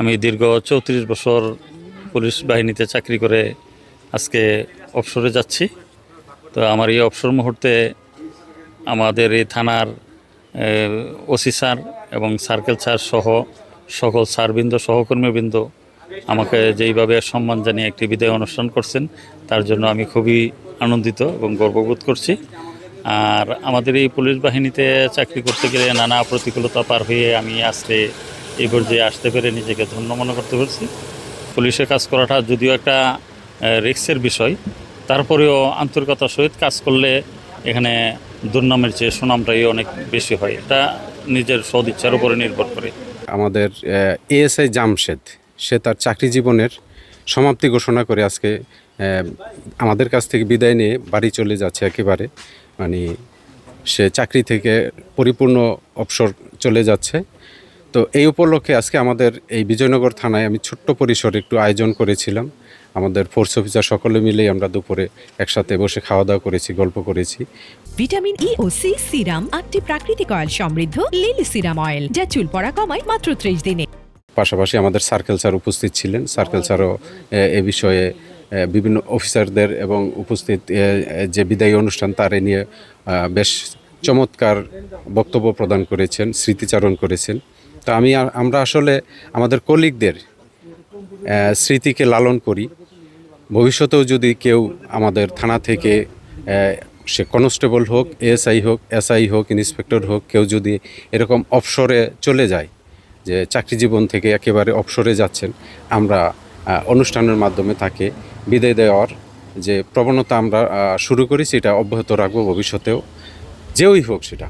আমি দীর্ঘ ৩৪ বছর পুলিশ বাহিনীতে চাকরি করে আজকে অবসরে যাচ্ছি। তো আমার এই অবসর মুহূর্তে আমাদের এই থানার ওসি স্যার এবং সার্কেল স্যার সহ সকল স্যারবৃন্দ সহকর্মীবৃন্দ আমাকে যেইভাবে সম্মান জানিয়ে একটি বিদায় অনুষ্ঠান করছেন, তার জন্য আমি খুবই আনন্দিত এবং গর্ববোধ করছি। আর আমাদের এই পুলিশ বাহিনীতে চাকরি করতে গেলে নানা প্রতিকূলতা পার হয়ে আমি আজকে এই পর্যায়ে আসতে পেরে নিজেকে ধন্য মনে করতে পারছি। পুলিশে কাজ করাটা যদিও একটা রিস্কের বিষয়, তারপরেও আন্তরিকতার সহিত কাজ করলে এখানে দুর্নামের চেয়ে সুনামটাই অনেক বেশি হয়। এটা নিজের সদিচ্ছার উপরে নির্ভর করে। আমাদের এএসআই জামশেদ সে তার চাকরি জীবনের সমাপ্তি ঘোষণা করে আজকে আমাদের কাছ থেকে বিদায় নিয়ে বাড়ি চলে যাচ্ছে একেবারে। মানে সে চাকরি থেকে পরিপূর্ণ অবসর চলে যাচ্ছে। তো এই উপলক্ষে আজকে আমাদের এই বিজয়নগর থানায় আমি ছোট্ট পরিসরে একটু আয়োজন করেছিলাম। আমাদের ফোর্স অফিসার সকলে মিলেই আমরা দুপুরে একসাথে বসে খাওয়া দাওয়া করেছি, গল্প করেছি। ভিটামিন ই ও সি সিরাম, 8টি প্রাকৃতিক অয়েল সমৃদ্ধ লিলি সিরাম অয়েল, যা চুল পড়া কমায় মাত্র 30 দিনে। পাশাপাশি আমাদের সার্কেল স্যার উপস্থিত ছিলেন। সার্কেল স্যারও এ বিষয়ে বিভিন্ন অফিসারদের এবং উপস্থিত যে বিদায়ী অনুষ্ঠান তারে নিয়ে বেশ চমৎকার বক্তব্য প্রদান করেছেন, স্মৃতিচারণ করেছেন। তো আমরা আসলে আমাদের কলিগদের স্মৃতিকে লালন করি। ভবিষ্যতেও যদি কেউ আমাদের থানা থেকে সে কনস্টেবল হোক, এএসআই হোক, এসআই হোক, ইন্সপেক্টর হোক, কেউ যদি এরকম অবসরে চলে যায়, যে চাকরি জীবন থেকে একেবারে অবসরে যাচ্ছেন, আমরা অনুষ্ঠানের মাধ্যমে তাকে বিদায় দেওয়ার যে প্রবণতা আমরা শুরু করি সেটা অব্যাহত রাখবো ভবিষ্যতেও। যেই হোক সেটা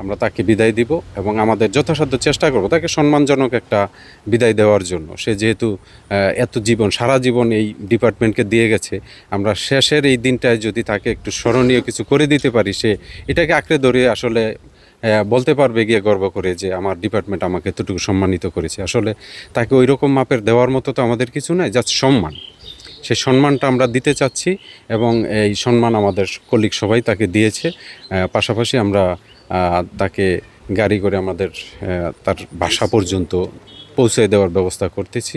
আমরা তাকে বিদায় দিব এবং আমাদের যথাসাধ্য চেষ্টা করব তাকে সম্মানজনক একটা বিদায় দেওয়ার জন্য। সে যেহেতু এত জীবন, সারা জীবন এই ডিপার্টমেন্টকে দিয়ে গেছে, আমরা শেষের এই দিনটায় যদি তাকে একটু স্মরণীয় কিছু করে দিতে পারি, সে এটাকে আঁকড়ে ধরে আসলে বলতে পারবে গিয়ে গর্ব করে যে আমার ডিপার্টমেন্ট আমাকে এতটুকু সম্মানিত করেছে। আসলে তাকে ওই রকম মাপের দেওয়ার মতো তো আমাদের কিছু নাই, জাস্ট সম্মান। সেই সম্মানটা আমরা দিতে চাচ্ছি এবং এই সম্মান আমাদের কলিগ সবাই তাকে দিয়েছে। পাশাপাশি আমরা তাকে গাড়ি করে আমাদের তার বাসা পর্যন্ত পৌঁছে দেওয়ার ব্যবস্থা করতেছি।